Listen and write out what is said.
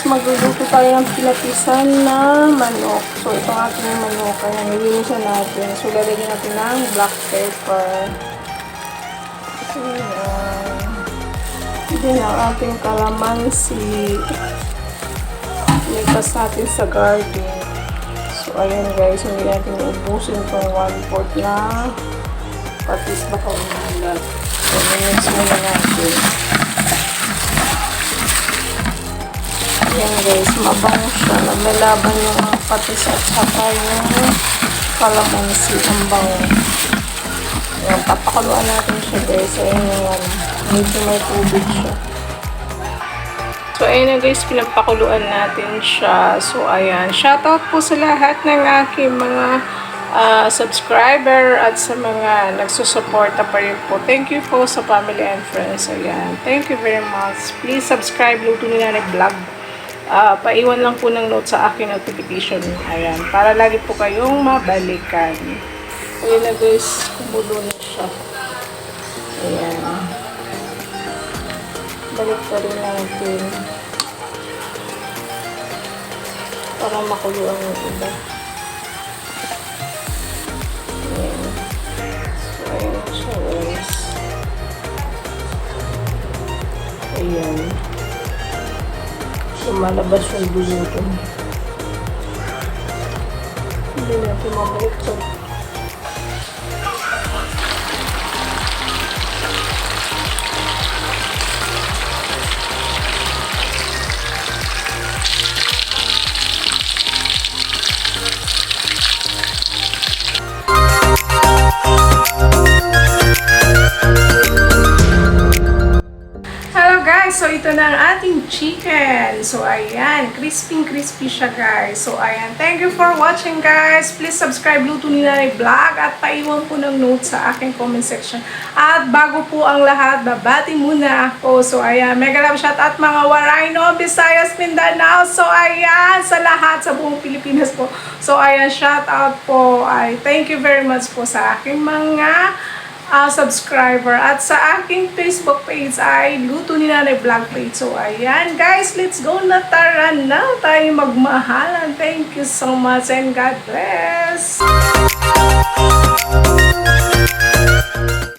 guys, magluluto tayo ng pinapisan na manok. So, itong ating manok, kaya nilinisan natin. So, lalagyan natin ng black pepper. So, then ang ating kalamansi. Lipas natin sa garden. So, ayan guys, hindi natin ubusin itong 1/4 na patis baka umalat. So, minix muna natin. Ayan guys, mabango siya. Naglalaban yung mga patis at saka yung kalamansi. Ang bango. Ayan, papakuluan natin siya guys. Ayan yung medyo may tubig siya. So, ayan na guys, pinapakuluan natin siya. So, ayan. Shoutout po sa lahat ng aking mga subscriber at sa mga nagsusuporta pa rin po. Thank you po sa family and friends. Ayan. Thank you very much. Please subscribe, Luto ni Nanay Vlog. Paiwan lang po ng note sa aking notification. Ayan. Para lagi po kayong mabalikan. Ayan na guys, kumulo na siya. Ayan. Balik pa rin natin para makuluan yung iba. Ayan. So, ayan siya guys. Ayan. So, malabas yung buluto. Hindi natin mabalik ito. So, ito na ang ating chicken. So, ayan. Crispy siya, guys. So, ayan. Thank you for watching, guys. Please subscribe Luto ni Nanay Vlog at paiwan po ng note sa aking comment section. At bago po ang lahat, babati muna ako. So, ayan. Mega love shout out mga Waraino, Visayas, Mindanao. So, ayan. Sa lahat, sa buong Pilipinas po. So, ayan. Shout out po. Ay, thank you very much po sa aking mga subscriber at sa aking Facebook page ay Luto ni Nanay Vlog page. So, ayan guys, let's go na, tara na tayo magmahalan. Thank you so much and God bless.